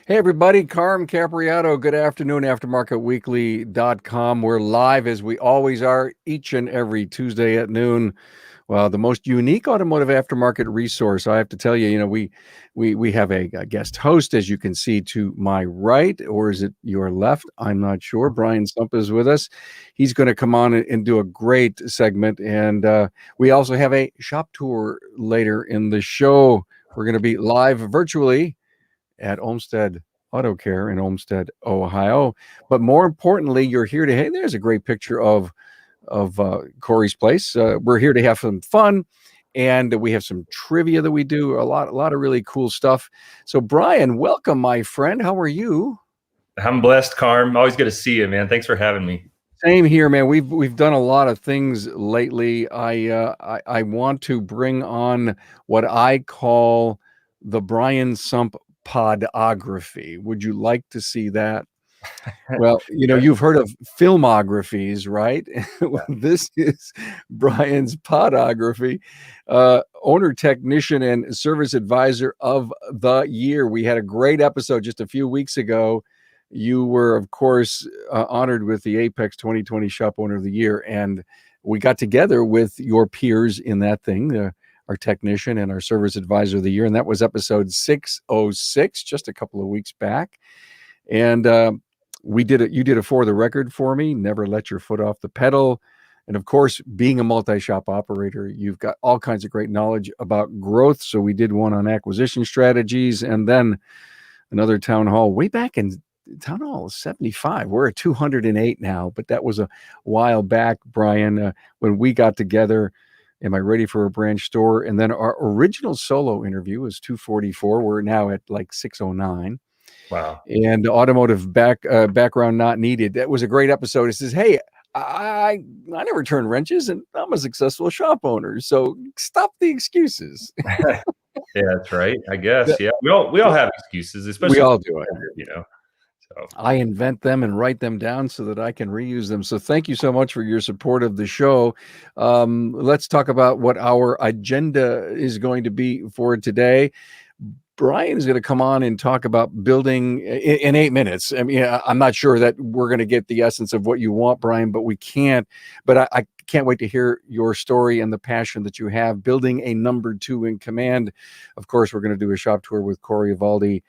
Hey everybody, Carm Capriato. Good afternoon, aftermarketweekly.com. We're live as we always are each and every Tuesday at noon. Well, the most unique automotive aftermarket resource. I have to tell you, we have a guest host, as you can see to my right, or is it your left? I'm not sure. Brian Sump is with us. He's going to come on and do a great segment. And we also have a shop tour later in the show. We're going to be live virtually at Olmsted Auto Care in Olmsted, Ohio. But more importantly, you're here to, hey, there's a great picture of Corey's place. We're here to have some fun, and we have some trivia that we do, a lot of really cool stuff. So Brian, welcome, my friend. How are you? I'm blessed, Carm. Always good to see you, man. Thanks for having me. Same here, man. We've done a lot of things lately. I want to bring on what I call the Brian Sump podography. Would you like to see that? Well, you've heard of filmographies, right? This is Brian's podography, owner, technician, and service advisor of the year. We had a great episode just a few weeks ago. You were, of course, honored with the Apex 2020 Shop Owner of the Year, and we got together with your peers in that thing, our technician and our service advisor of the year, and that was episode 606, just a couple of weeks back. And we did it. You did a for the record for me. Never let your foot off the pedal. And of course, being a multi-shop operator, you've got all kinds of great knowledge about growth. So we did one on acquisition strategies, and then another town hall way back in town hall 75. We're at 208 now, but that was a while back, Brian, when we got together. Am I ready for a branch store? And then our original solo interview was 244. We're now at like 609. Wow. And automotive background not needed. That was a great episode. It says, hey, I never turn wrenches, and I'm a successful shop owner. So stop the excuses. Yeah, that's right. I guess. Yeah, we all have excuses, especially We all do it. So I invent them and write them down so that I can reuse them. So thank you so much for your support of the show. Let's talk about what our agenda is going to be for today. Brian is going to come on and talk about building in 8 minutes. I mean, I'm not sure that we're going to get the essence of what you want, Brian, but we can't. But I can't wait to hear your story and the passion that you have building a number two in command. Of course, we're going to do a shop tour with Corey Evaldi,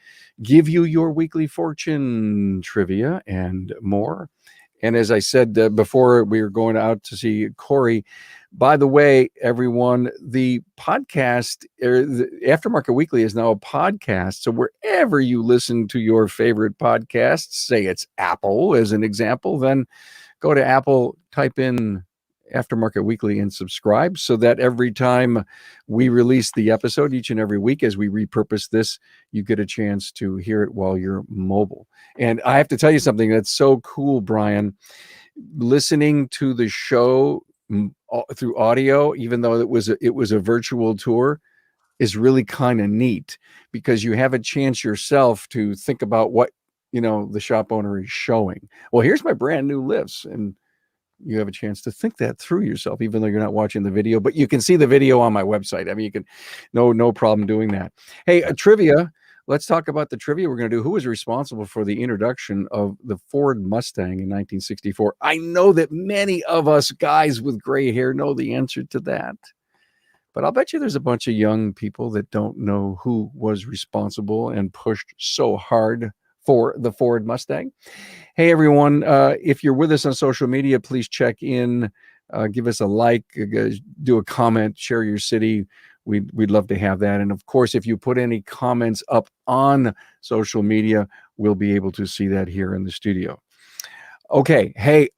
give you your weekly fortune trivia and more. And as I said before, we were going out to see Corey. By the way, everyone, the podcast, the Aftermarket Weekly is now a podcast. So wherever you listen to your favorite podcasts, say it's Apple as an example, then go to Apple, type in Aftermarket Weekly and subscribe so that every time we release the episode each and every week as we repurpose this, you get a chance to hear it while you're mobile. And I have to tell you something that's so cool, Brian, listening to the show through audio, even though it was a virtual tour, is really kind of neat because you have a chance yourself to think about what the shop owner is showing. Well, here's my brand new lifts, and you have a chance to think that through yourself, even though you're not watching the video, but you can see the video on my website. I mean, you can no problem doing that. Hey, trivia. Let's talk about the trivia we're going to do. Who was responsible for the introduction of the Ford Mustang in 1964? I know that many of us guys with gray hair know the answer to that, but I'll bet you there's a bunch of young people that don't know who was responsible and pushed so hard for the Ford Mustang. Hey, everyone, if you're with us on social media, please check in, give us a like, do a comment, share your city. We'd love to have that. And of course, if you put any comments up on social media, we'll be able to see that here in the studio. Okay. Hey,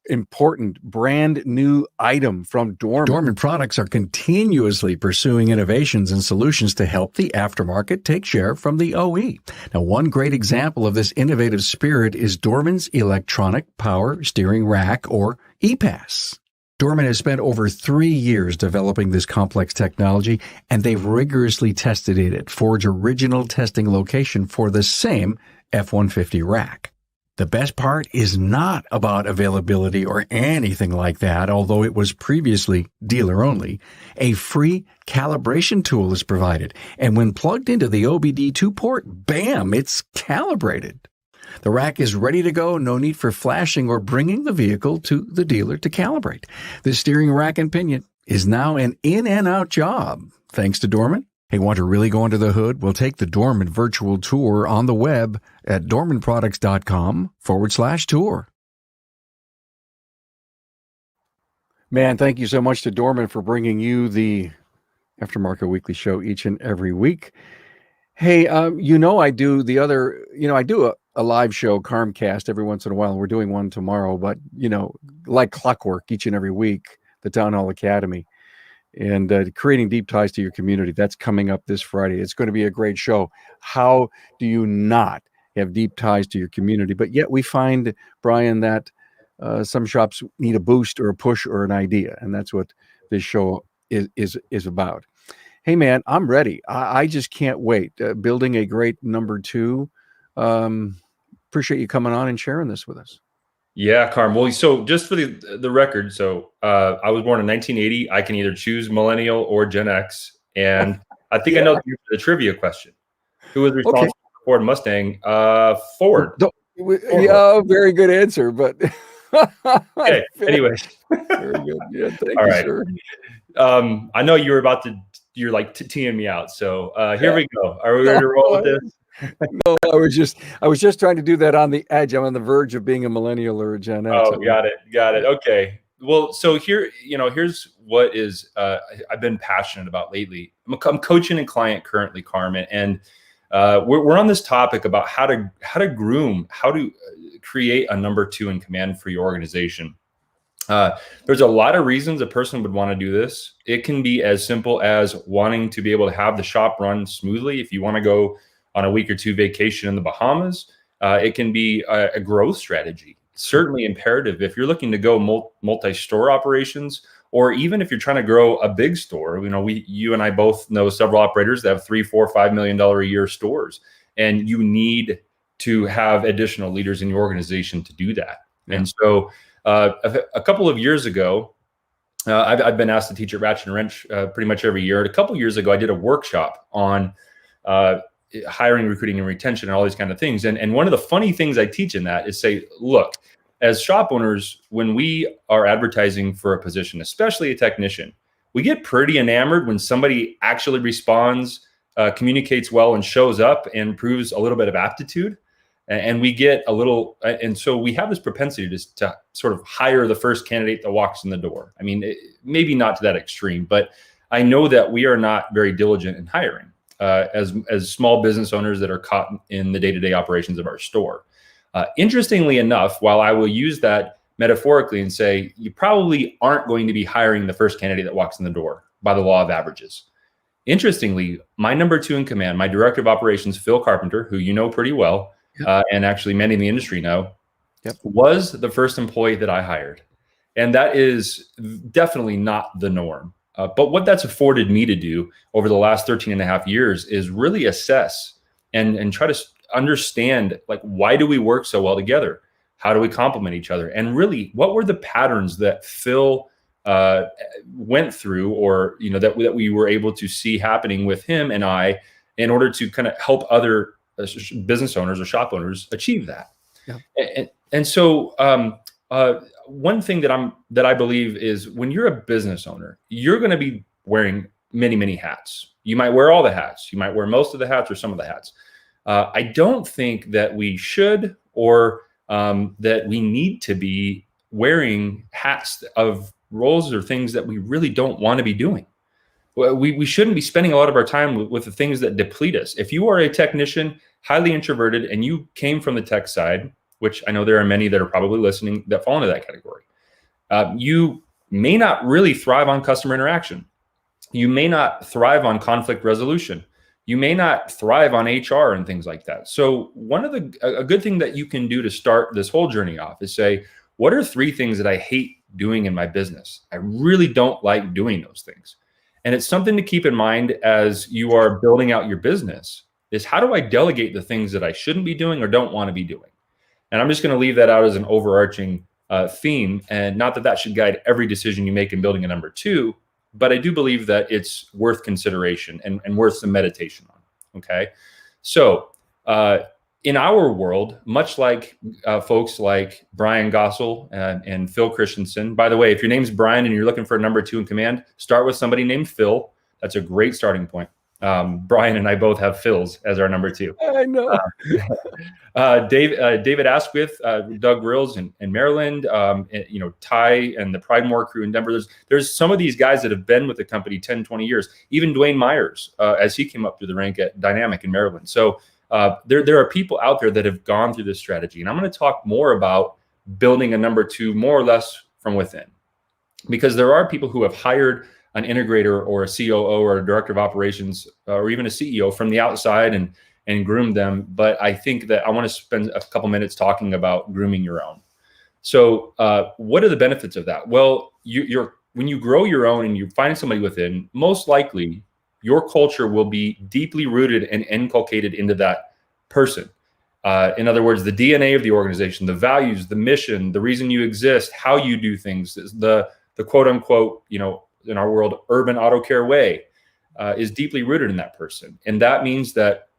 important brand new item from Dorman. Dorman products are continuously pursuing innovations and solutions to help the aftermarket take share from the OE. Now, one great example of this innovative spirit is Dorman's Electronic Power Steering Rack, or EPAS. Dorman has spent over 3 years developing this complex technology, and they've rigorously tested it at Ford's original testing location for the same F-150 rack. The best part is not about availability or anything like that, although it was previously dealer only. A free calibration tool is provided, and when plugged into the OBD2 port, bam, it's calibrated. The rack is ready to go, no need for flashing or bringing the vehicle to the dealer to calibrate. The steering rack and pinion is now an in and out job, thanks to Dorman. Hey, want to really go under the hood? We'll take the Dorman virtual tour on the web at dormanproducts.com/tour. Man, thank you so much to Dorman for bringing you the Aftermarket Weekly Show each and every week. Hey, I do a live show, Carmcast, every once in a while. We're doing one tomorrow, but, like clockwork each and every week, the Town Hall Academy. And creating deep ties to your community. That's coming up this Friday. It's going to be a great show. How do you not have deep ties to your community? But yet we find, Brian, that some shops need a boost or a push or an idea. And that's what this show is about. Hey, man, I'm ready. I just can't wait. Building a great number two. Appreciate you coming on and sharing this with us. Yeah, Carm. Well, so just for the record, so I was born in 1980. I can either choose millennial or Gen X, and I think I know the trivia question. Who was responsible for Ford Mustang? Ford. Yeah, very good answer. But okay. Anyway, very good. Yeah, thank All you, right. sir. I know you were about to. You're like teeing me out. So here we go. Are we ready to roll with this? No, I was just trying to do that on the edge. I'm on the verge of being a millennial or a Gen X. Oh, got it. Okay. Well, so here's what is I've been passionate about lately. I'm coaching a client currently, Carmen, and we're on this topic about how to create a number two in command for your organization. There's a lot of reasons a person would want to do this. It can be as simple as wanting to be able to have the shop run smoothly. If you want to go on a week or two vacation in the Bahamas, it can be a growth strategy. Certainly imperative if you're looking to go multi-store operations, or even if you're trying to grow a big store. You and I both know several operators that have $3, $4, $5 million a year stores, and you need to have additional leaders in your organization to do that. Yeah. And so a couple of years ago, I've been asked to teach at Ratchet and Wrench pretty much every year. And a couple of years ago, I did a workshop on hiring, recruiting, and retention, and all these kind of things. And one of the funny things I teach in that is say, look, as shop owners, when we are advertising for a position, especially a technician, we get pretty enamored when somebody actually responds, communicates well, and shows up and proves a little bit of aptitude. And we get a little, and so we have this propensity to sort of hire the first candidate that walks in the door. I mean, maybe not to that extreme, but I know that we are not very diligent in hiring. As small business owners that are caught in the day-to-day operations of our store. Interestingly enough, while I will use that metaphorically and say, you probably aren't going to be hiring the first candidate that walks in the door by the law of averages. Interestingly, my number two in command, my director of operations, Phil Carpenter, who you know pretty well, and actually many in the industry know, was the first employee that I hired. And that is definitely not the norm. But what that's afforded me to do over the last 13 and a half years is really assess and try to understand, like, why do we work so well together? How do we complement each other? And really, what were the patterns that Phil went through, or that we were able to see happening with him and I, in order to kind of help other business owners or shop owners achieve that. Yeah. And so one thing that I believe is, when you're a business owner, you're going to be wearing many, many hats. You might wear all the hats. You might wear most of the hats or some of the hats. I don't think that we should, or that we need to be wearing hats of roles or things that we really don't want to be doing. We shouldn't be spending a lot of our time with the things that deplete us. If you are a technician, highly introverted, and you came from the tech side, which I know there are many that are probably listening that fall into that category, you may not really thrive on customer interaction. You may not thrive on conflict resolution. You may not thrive on HR and things like that. So a good thing that you can do to start this whole journey off is say, what are 3 things that I hate doing in my business? I really don't like doing those things. And it's something to keep in mind as you are building out your business, is how do I delegate the things that I shouldn't be doing or don't want to be doing? And I'm just going to leave that out as an overarching theme, and not that that should guide every decision you make in building a number two, but I do believe that it's worth consideration and worth some meditation on. Okay. So in our world, much like folks like Brian Gossel and Phil Christensen, by the way, if your name's Brian and you're looking for a number two in command, start with somebody named Phil. That's a great starting point. Brian and I both have Phils as our number two. I know. David Asquith, Doug Grills in Maryland, Ty and the Pridemore crew in Denver. There's some of these guys that have been with the company 10, 20 years, even Dwayne Myers, as he came up through the rank at Dynamic in Maryland. So there are people out there that have gone through this strategy. And I'm going to talk more about building a number two more or less from within, because there are people who have hired an integrator or a COO or a director of operations or even a CEO from the outside and groom them. But I think that I want to spend a couple minutes talking about grooming your own. So what are the benefits of that? Well, when you grow your own and you find somebody within, most likely your culture will be deeply rooted and inculcated into that person. In other words, the DNA of the organization, the values, the mission, the reason you exist, how you do things, the quote unquote, in our world, urban auto care way is deeply rooted in that person. And that means that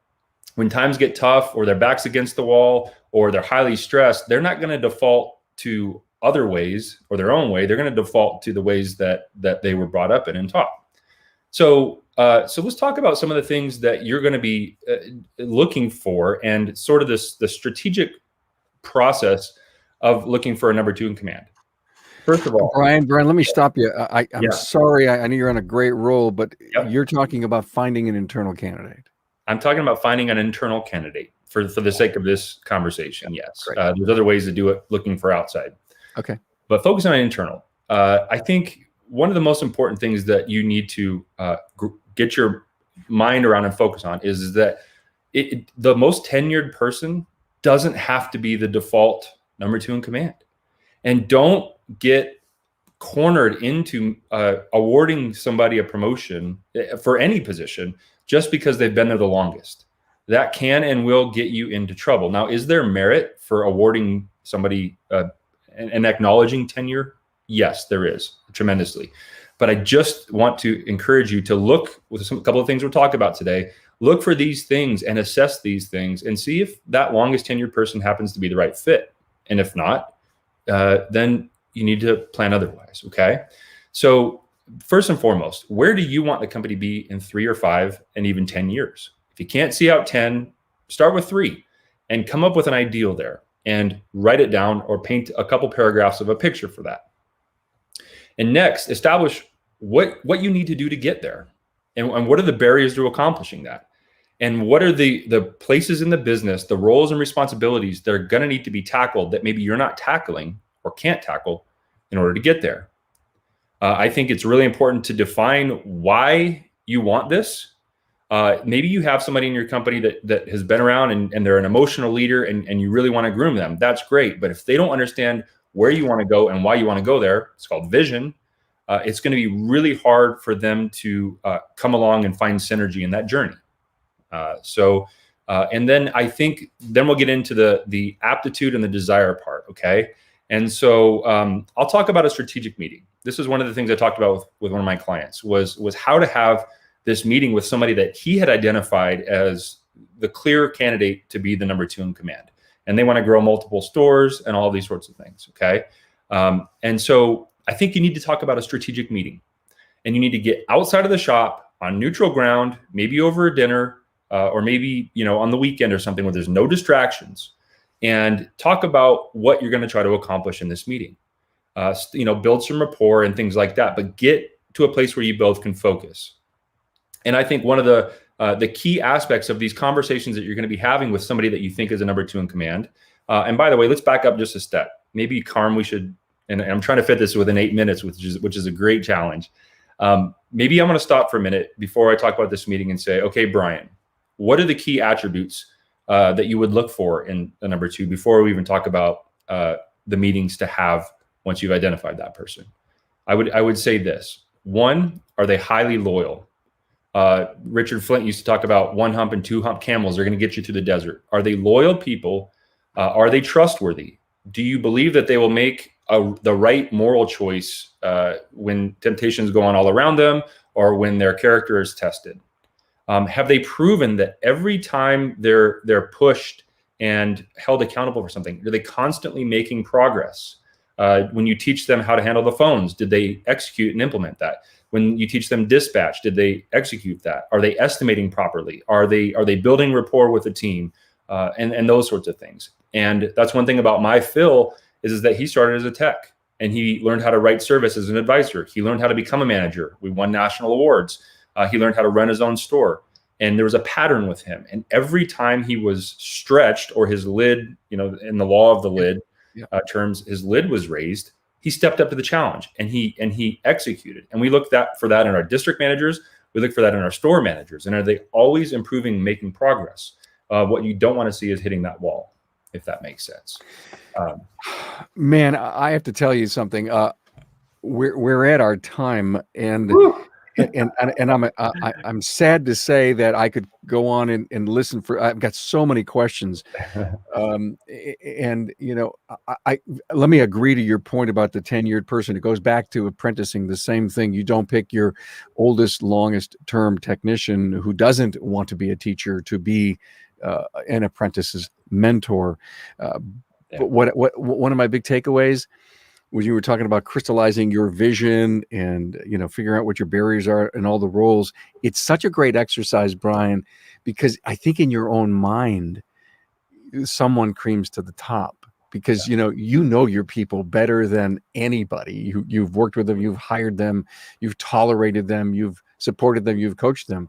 when times get tough or their back's against the wall or they're highly stressed, they're not going to default to other ways or their own way. They're going to default to the ways that they were brought up in and taught. So let's talk about some of the things that you're going to be looking for and sort of the strategic process of looking for a number two in command. First of all, Brian, let me stop you. I'm sorry. I know you're on a great roll, but you're talking about finding an internal candidate. I'm talking about finding an internal candidate for the sake of this conversation. Yes. There's other ways to do it, looking for outside. Okay. But focus on internal. I think one of the most important things that you need to get your mind around and focus on is that the most tenured person doesn't have to be the default number two in command. And don't get cornered into awarding somebody a promotion for any position just because they've been there the longest. That can and will get you into trouble. Now, is there merit for awarding somebody and acknowledging tenure? Yes, there is, tremendously. But I just want to encourage you to look with a couple of things we'll talk about today. Look for these things and assess these things and see if that longest tenured person happens to be the right fit. And if not, then you need to plan otherwise. Okay. So first and foremost, where do you want the company to be in 3 or 5 and even 10 years? If you can't see out 10, start with 3 and come up with an ideal there and write it down or paint a couple paragraphs of a picture for that. And next, establish what you need to do to get there and what are the barriers to accomplishing that. And what are the places in the business, the roles and responsibilities that are going to need to be tackled that maybe you're not tackling or can't tackle in order to get there. I think it's really important to define why you want this. Maybe you have somebody in your company that has been around and they're an emotional leader and you really want to groom them. That's great. But if they don't understand where you want to go and why you want to go there, it's called vision. It's going to be really hard for them to come along and find synergy in that journey. And then I think then we'll get into the aptitude and the desire part. Okay. And so I'll talk about a strategic meeting. This is one of the things I talked about with one of my clients was how to have this meeting with somebody that he had identified as the clear candidate to be the number 2 in command. And they want to grow multiple stores and all these sorts of things. Okay. And so I think you need to talk about a strategic meeting and you need to get outside of the shop on neutral ground, maybe over a dinner or maybe, on the weekend or something where there's no distractions, and talk about what you're going to try to accomplish in this meeting. Build some rapport and things like that, but get to a place where you both can focus. And I think one of the key aspects of these conversations that you're going to be having with somebody that you think is a number 2 in command. And by the way, let's back up just a step. Maybe Carm, we should, and I'm trying to fit this within 8 minutes, which is a great challenge. Maybe I'm going to stop for a minute before I talk about this meeting and say, okay, Brian, what are the key attributes that you would look for in a number 2 before we even talk about the meetings to have once you've identified that person? I would say this. 1, are they highly loyal? Richard Flint used to talk about 1 hump and 2 hump camels are going to get you through the desert. Are they loyal people Are they trustworthy? Do you believe that they will make the right moral choice when temptations go on all around them, or when their character is tested? Have they proven that every time they're pushed and held accountable for something, are they constantly making progress? When you teach them how to handle the phones, did they execute and implement that? When you teach them dispatch, did they execute that? Are they estimating properly? Are they building rapport with the team? And those sorts of things. And that's one thing about my Phil is that he started as a tech, and he learned how to write service as an advisor. He learned how to become a manager. We won national awards. He learned how to run his own store. And there was a pattern with him. And every time he was stretched, or his lid, in the law of the lid terms, his lid was raised, he stepped up to the challenge, and he executed. And we look for that in our district managers. We look for that in our store managers. And are they always improving, making progress? What you don't want to see is hitting that wall, if that makes sense. Man, I have to tell you something. We're at our time, and I'm sad to say that I could go on and listen for. I've got so many questions, and let me agree to your point about the tenured person. It goes back to apprenticing. The same thing. You don't pick your oldest, longest term technician who doesn't want to be a teacher to be an apprentice's mentor. But what one of my big takeaways when you were talking about crystallizing your vision and figuring out what your barriers are and all the roles, it's such a great exercise, Brian, because I think in your own mind someone creams to the top, because you know your people better than anybody. You've worked with them, you've hired them, you've tolerated them, you've supported them, you've coached them.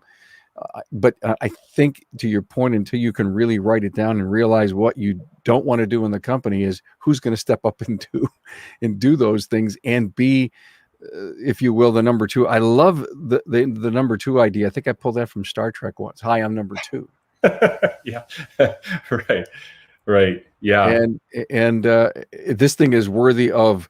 But I think, to your point, until you can really write it down and realize what you don't want to do in the company, is who's going to step up and do those things and be, if you will, the number two. I love the number two idea. I think I pulled that from Star Trek once. Hi, I'm number two. Yeah, right. Yeah, and this thing is worthy of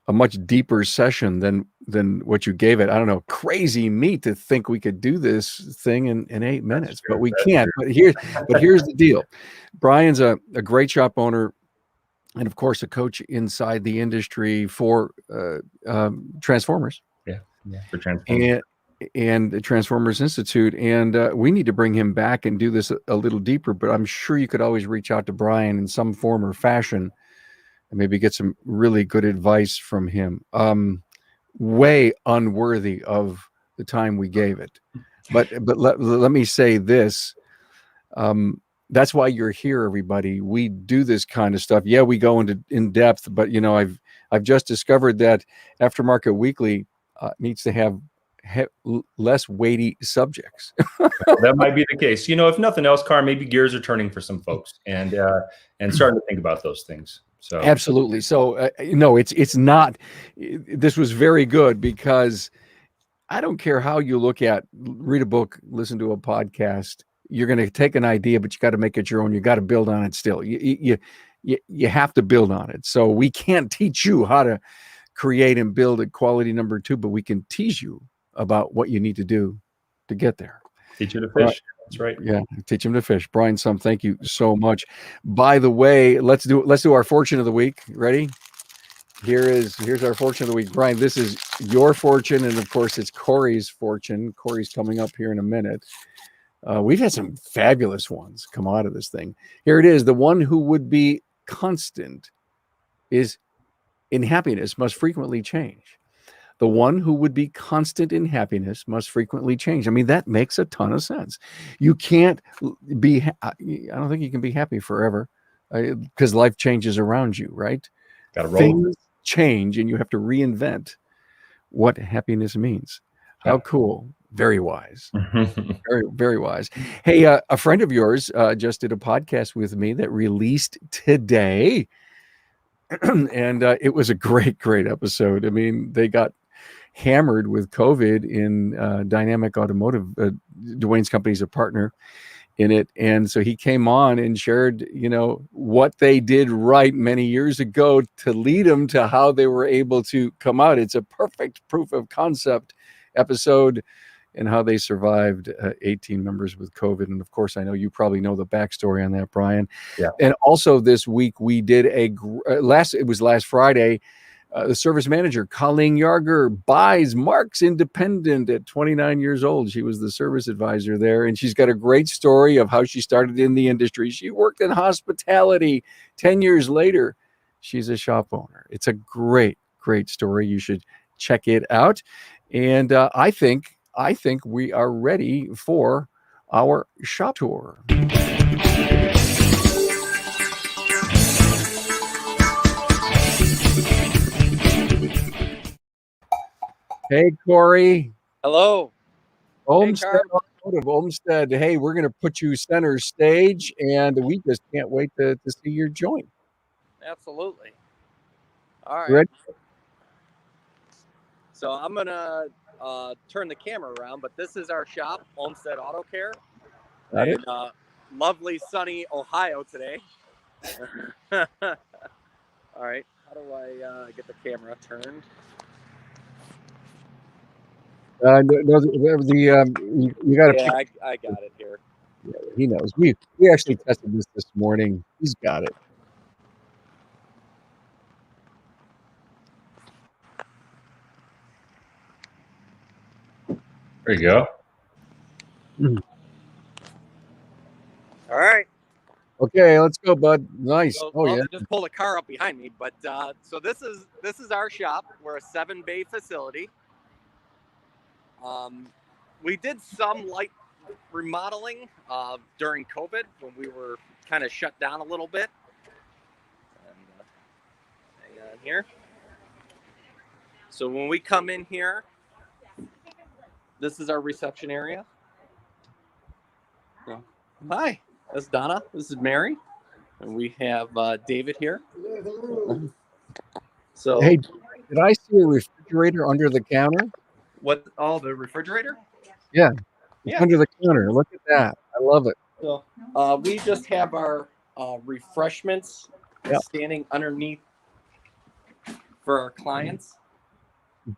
a much deeper session than what you gave it. I don't know, crazy meat to think we could do this thing in 8 minutes, but we can't. But here's the deal. Brian's a great shop owner, and of course a coach inside the industry for Transformers. Yeah, for Transformers. And the Transformers Institute. And we need to bring him back and do this a little deeper, but I'm sure you could always reach out to Brian in some form or fashion and maybe get some really good advice from him. Way unworthy of the time we gave it. But let me say this. That's why you're here, everybody. We do this kind of stuff. Yeah, we go in depth, but I've just discovered that Aftermarket Weekly needs to have less weighty subjects. That might be the case. If nothing else, Carr, maybe gears are turning for some folks and starting to think about those things. So absolutely. So no, it's not. This was very good, because I don't care how you look at, read a book, listen to a podcast. You're going to take an idea, but you got to make it your own. You got to build on it. Still, you have to build on it. So we can't teach you how to create and build a quality number two, but we can teach you about what you need to do to get there. Teach you to fish. That's right. Yeah, teach him to fish. Brian Sum, thank you so much. By the way, let's do our fortune of the week. Ready? Here's our fortune of the week. Brian, this is your fortune, and of course it's Corey's fortune. Corey's coming up here in a minute. We've had some fabulous ones come out of this thing. Here it is. The one who would be constant is in happiness must frequently change. The one who would be constant in happiness must frequently change. I mean, that makes a ton of sense. You can't be, I don't think you can be happy forever, because life changes around you, right? Got to roll. Things change, and you have to reinvent what happiness means. How cool. Very wise. Very, very wise. Hey, a friend of yours just did a podcast with me that released today. And it was a great episode. I mean, they got hammered with COVID in Dynamic Automotive. Dwayne's company's a partner in it. And so he came on and shared, what they did right many years ago to lead them to how they were able to come out. It's a perfect proof of concept episode. and how they survived 18 members with COVID. And of course, I know you probably know the backstory on that, Brian. Yeah. And also this week we did it was last Friday. The service manager, Colleen Yarger, buys Mark's Independent at 29 years old. She was the service advisor there, and she's got a great story of how she started in the industry. She worked in hospitality. 10 years later, she's a shop owner. It's a great, great story. You should check it out. And I think we are ready for our shop tour. Hey, Corey. Hello. Olmsted Carp. Automotive. Olmsted. Hey, we're going to put you center stage, and we just can't wait to see your joint. Absolutely. All right. Ready? So I'm going to turn the camera around, but this is our shop, Olmsted Auto Care. Got it. In lovely, sunny Ohio today. All right. How do I get the camera turned? No, you got to. Yeah, I got it here. Yeah, he knows. We actually tested this morning. He's got it. There you go. All right. Okay, let's go, bud. Nice. So Oh I'll yeah. just pull the car up behind me. But so this is our shop. We're a 7-bay facility. We did some light remodeling during COVID when we were kind of shut down a little bit. And, hang on here. So when we come in here, this is our reception area. Hi, that's Donna. This is Mary, and we have David here. So Hey, did I see a refrigerator under the counter? what? Oh, the refrigerator? Yeah. Yeah. Under the counter. Look at that. I love it. So we just have our refreshments standing underneath for our clients.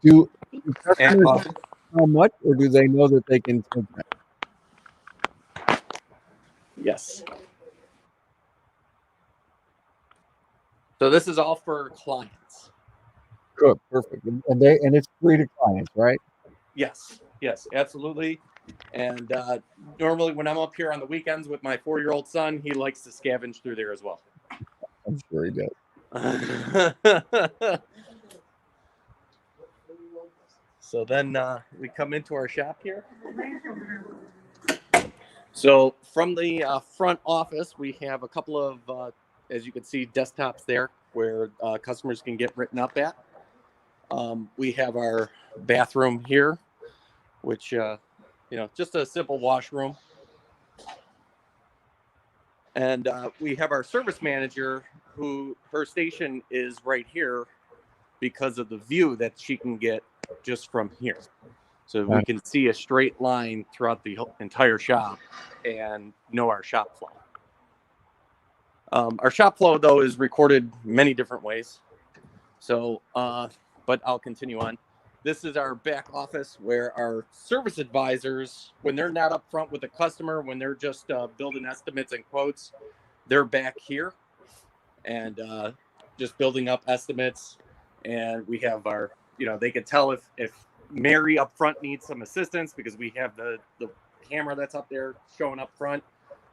Do customers know how much, or do they know that they can take that? Yes. So this is all for clients. Good, perfect. And it's free to clients, right? Yes, absolutely. And normally when I'm up here on the weekends with my 4-year-old son, he likes to scavenge through there as well. I'm sure he does. So then we come into our shop here. So from the front office, we have a couple of, as you can see, desktops there where customers can get written up at. We have our bathroom here, which, just a simple washroom. And we have our service manager, who her station is right here because of the view that she can get just from here. So we can see a straight line throughout the entire shop and know our shop flow. Our shop flow, though, is recorded many different ways. So, but I'll continue on. This is our back office where our service advisors, when they're not up front with the customer, when they're just building estimates and quotes, they're back here and just building up estimates. And we have our, they can tell if Mary up front needs some assistance because we have the camera that's up there showing up front.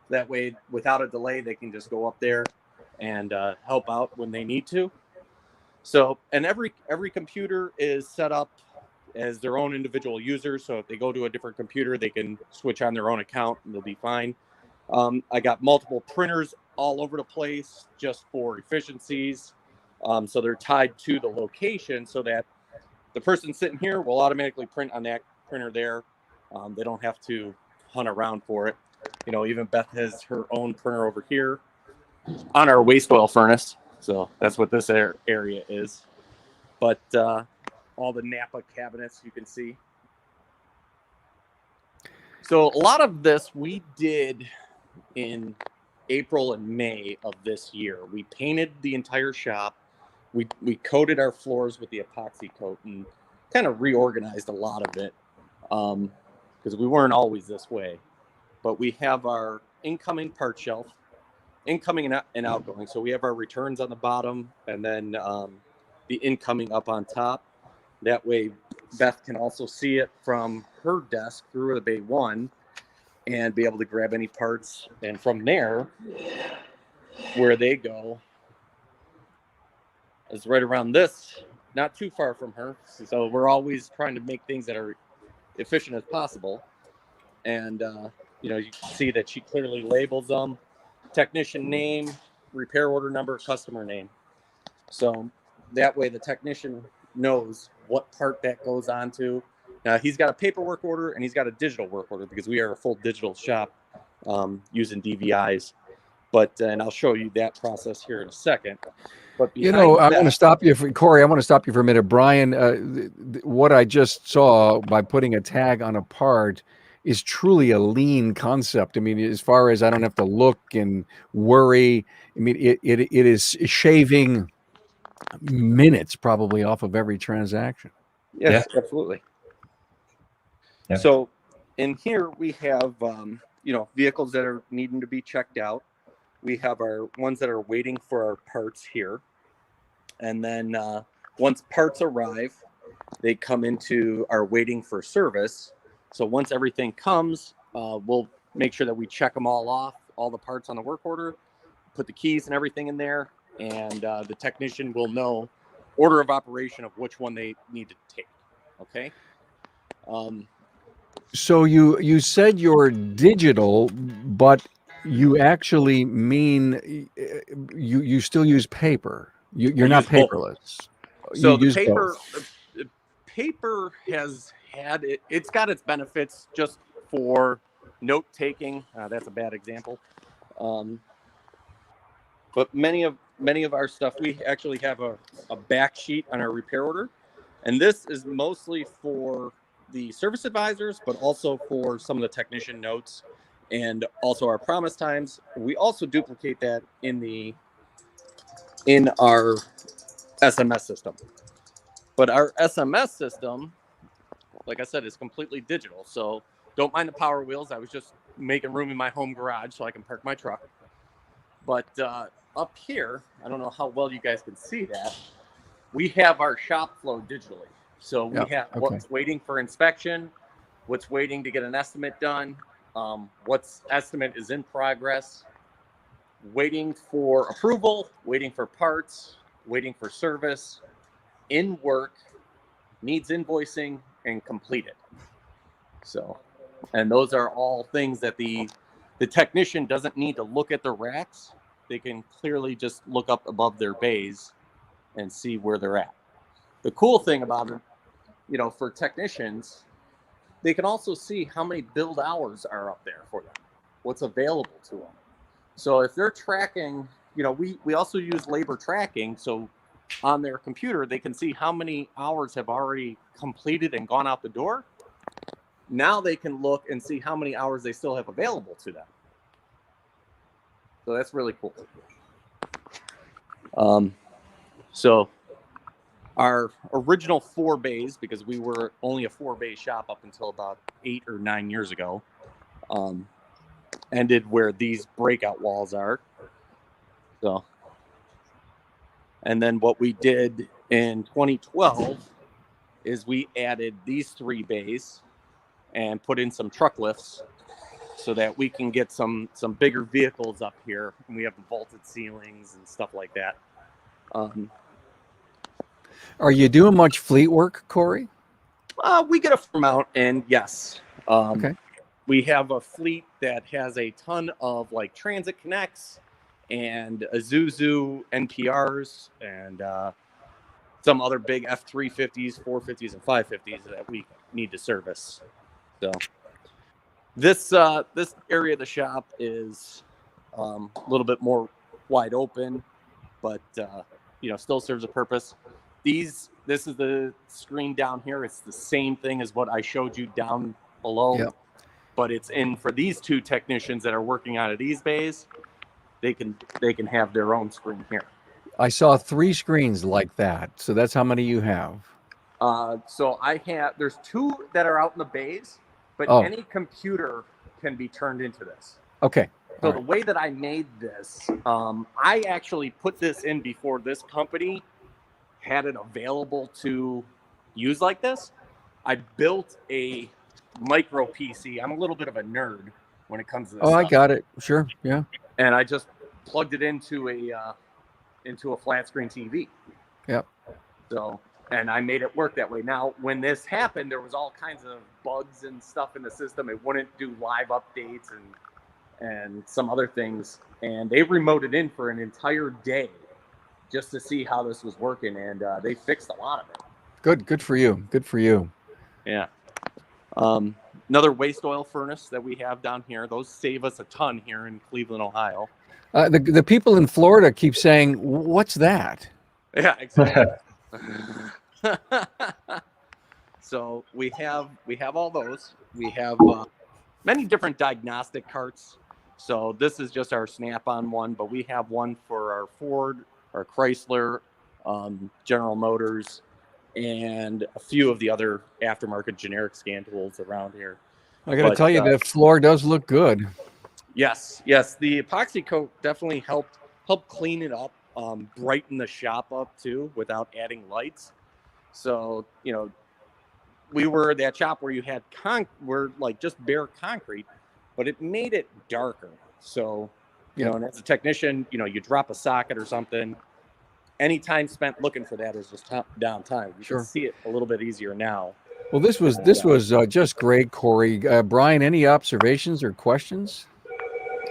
That way, without a delay, they can just go up there and help out when they need to. So, and every computer is set up as their own individual user. So if they go to a different computer, they can switch on their own account and they'll be fine. I got multiple printers all over the place just for efficiencies. So they're tied to the location so that the person sitting here will automatically print on that printer there. They don't have to hunt around for it. Even Beth has her own printer over here on our waste oil furnace. So that's what this area is. But all the Napa cabinets you can see. So a lot of this we did in April and May of this year. We painted the entire shop. We coated our floors with the epoxy coat and kind of reorganized a lot of it. because we weren't always this way. But we have our incoming part shelf, incoming and outgoing. So we have our returns on the bottom, and then the incoming up on top. That way, Beth can also see it from her desk through the bay one and be able to grab any parts. And from there, where they go is right around this, not too far from her. So we're always trying to make things that are efficient as possible. And, you know, you can see that she clearly labels them: technician name, repair order number, customer name. So that way the technician knows what part that goes on to. Now, he's got a paperwork order and he's got a digital work order, because we are a full digital shop using DVIs. But and I'll show you that process here in a second. But You know, I want to stop you for Corey. I want to stop you for a minute, Brian. What I just saw by putting a tag on a part is truly a lean concept. I mean, as far as I don't have to look and worry. I mean, it is shaving minutes probably off of every transaction. Yes, yeah. Absolutely. Yeah. So in here we have you know, vehicles that are needing to be checked out. We have our ones that are waiting for our parts here. And then once parts arrive, they come into our waiting for service. So once everything comes, we'll make sure that we check them all off, all the parts on the work order, put the keys and everything in there, and the technician will know order of operation of which one they need to take. Okay. So you said you're digital, but you actually mean you still use paper. You're not paperless. So the paper has had it's got its benefits just for note taking. That's a bad example. But many of our stuff, we actually have a back sheet on our repair order, and this is mostly for the service advisors, but also for some of the technician notes and also our promise times. We also duplicate that in our SMS system. But our SMS system, like I said, is completely digital. So don't mind the power wheels. I was just making room in my home garage so I can park my truck. But up here, I don't know how well you guys can see that, we have our shop flow digitally. So we have what's waiting for inspection, what's waiting to get an estimate done, what's estimate is in progress, waiting for approval, waiting for parts, waiting for service, in work, needs invoicing, and completed. So, and those are all things that the technician doesn't need to look at the racks. They can clearly just look up above their bays and see where they're at. The cool thing about it, you know, for technicians, they can also see how many build hours are up there for them, what's available to them. So if they're tracking, you know, we also use labor tracking. So on their computer, they can see how many hours have already completed and gone out the door. Now they can look and see how many hours they still have available to them. So that's really cool. So our original 4 bays, because we were only a 4-bay shop up until about 8 or 9 years ago, ended where these breakout walls are. So, and then what we did in 2012 is we added these 3 bays and put in some truck lifts so that we can get some bigger vehicles up here. And we have vaulted ceilings and stuff like that. Are you doing much fleet work, Corey? We get a fair amount, and yes. Okay. We have a fleet that has a ton of like Transit Connects and Isuzu NPRs and some other big F350s, 450s, and 550s that we need to service. So this area of the shop is a little bit more wide open, but you know, still serves a purpose. This is the screen down here. It's the same thing as what I showed you down below. Yep. But it's in for these 2 technicians that are working out of these bays. They can have their own screen here. I saw 3 screens like that. So that's how many you have. So there's 2 that are out in the bays, but Oh. any computer can be turned into this. Okay. So All the right. way that I made this, I actually put this in before this company had it available to use like this. I built a micro PC. I'm a little bit of a nerd when it comes to this Oh, I stuff. got it. Sure. Yeah. And I just plugged it into a flat screen TV. Yep. So, and I made it work that way. Now, when this happened, there was all kinds of bugs and stuff in the system. It wouldn't do live updates and some other things. And they remoted in for an entire day just to see how this was working. And they fixed a lot of it. Good for you. Good for you. Yeah. Another waste oil furnace that we have down here. Those save us a ton here in Cleveland, Ohio. The people in Florida keep saying, "What's that?" Yeah, exactly. So we have all those. We have many different diagnostic carts. So this is just our Snap-on one, but we have one for our Ford, our Chrysler, General Motors, and a few of the other aftermarket generic scan tools around here. I got to tell you, the floor does look good. Yes. The epoxy coat definitely helped clean it up, brighten the shop up too, without adding lights. So, we were that shop where you had we're like just bare concrete, but it made it darker. So, and as a technician, you drop a socket or something. Any time spent looking for that is just downtime. You can see it a little bit easier now. Well, this was just great, Corey. Brian, any observations or questions?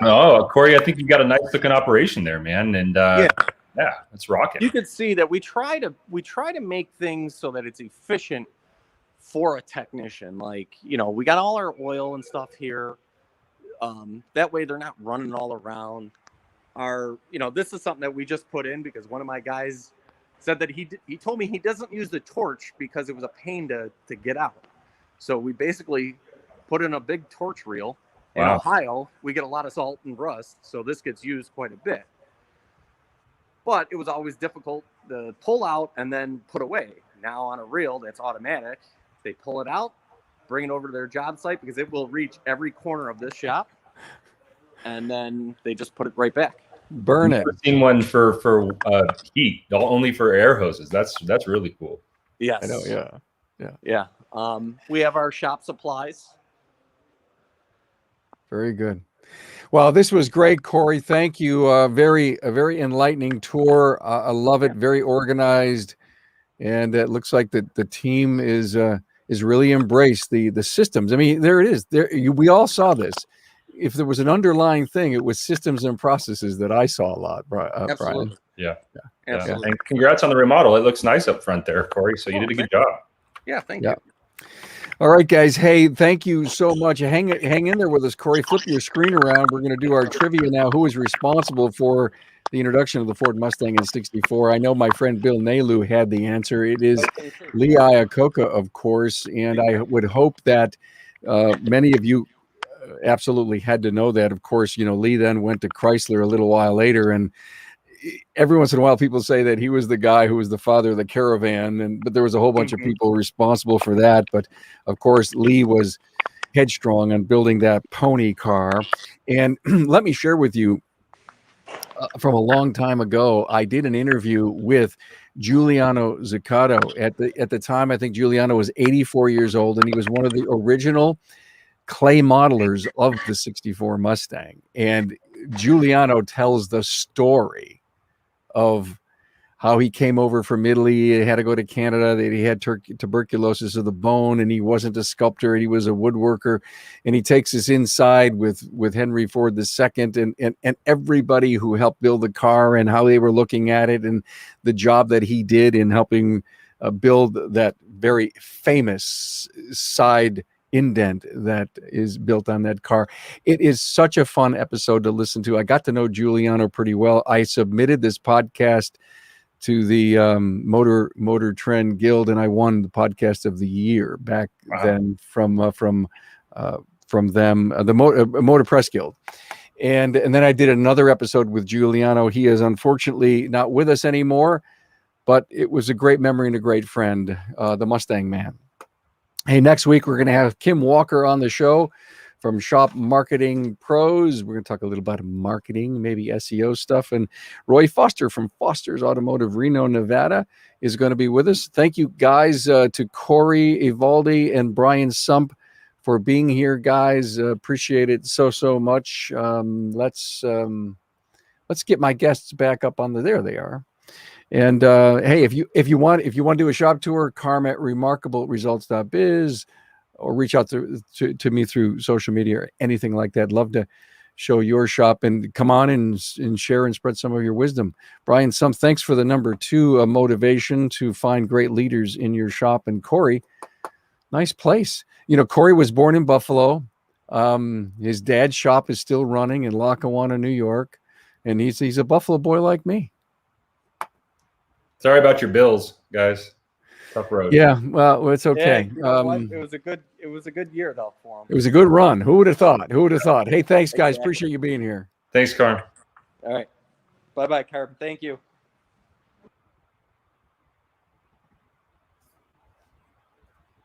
Oh, Corey, I think you've got a nice looking operation there, man. And yeah, it's rocking. You can see that we try to make things so that it's efficient for a technician. Like, we got all our oil and stuff here. That way they're not running all around. This is something that we just put in because one of my guys said that he told me he doesn't use the torch because it was a pain to get out. So we basically put in a big torch reel. In Ohio, we get a lot of salt and rust, so this gets used quite a bit. But it was always difficult to pull out and then put away. Now on a reel that's automatic, they pull it out, bring it over to their job site because it will reach every corner of this shop, and then they just put it right back. Burn it. I've never seen one for heat, only for air hoses. That's really cool. Yes, I know. Yeah. We have our shop supplies. Very good. Well, this was great, Corey. Thank you. A very enlightening tour. I love it. Very organized, and it looks like the team is really embraced the systems. I mean, there it is. We all saw this. If there was an underlying thing, it was systems and processes that I saw a lot, Brian. Absolutely. Yeah. Absolutely. And congrats on the remodel. It looks nice up front there, Corey. So you did a good job. Yeah, thank you. All right, guys. Hey, thank you so much. Hang in there with us, Corey. Flip your screen around. We're going to do our trivia now. Who is responsible for the introduction of the Ford Mustang in '64? I know my friend Bill Nalu had the answer. It is Lee Iacocca, of course. And I would hope that many of you absolutely had to know that. Of course, Lee then went to Chrysler a little while later, and every once in a while people say that he was the guy who was the father of the Caravan, but there was a whole bunch of people responsible for that. But of course, Lee was headstrong on building that pony car. And let me share with you, from a long time ago, I did an interview with Giuliano Zaccato. At the time, I think Giuliano was 84 years old, and he was one of the original clay modelers of the '64 Mustang. And Giuliano tells the story of how he came over from Italy. He had to go to Canada, that he had tuberculosis of the bone, and he wasn't a sculptor, he was a woodworker. And he takes us inside with Henry Ford II and everybody who helped build the car, and how they were looking at it, and the job that he did in helping build that very famous side indent that is built on that car. It is such a fun episode to listen to. I got to know Giuliano pretty well. I submitted this podcast to the Motor Trend Guild, and I won the podcast of the year back then from them, the Motor Press Guild. And then I did another episode with Giuliano. He is unfortunately not with us anymore, but it was a great memory and a great friend, the Mustang Man. Hey, next week we're going to have Kim Walker on the show from Shop Marketing Pros. We're going to talk a little about marketing, maybe SEO stuff. And Roy Foster from Foster's Automotive, Reno, Nevada, is going to be with us. Thank you, guys, to Corey Evaldi and Brian Sump for being here, guys. Appreciate it so much. Let's get my guests back up on there they are. And hey, if you want to do a shop tour, Carm at remarkableresults.biz, or reach out to me through social media or anything like that. Love to show your shop and come on and share and spread some of your wisdom. Brian Sump, thanks for the number 2 motivation to find great leaders in your shop. And Corey, nice place. You know, Corey was born in Buffalo. His dad's shop is still running in Lackawanna, New York, and he's a Buffalo boy like me. Sorry about your bills, guys. Tough road. Yeah, well, it's okay. Yeah, you know what? It was a good year though for him. It was a good run. Who would have thought? Hey, thanks, guys. Exactly. Appreciate you being here. Thanks, Carm. All right. Bye-bye, Carm. Thank you.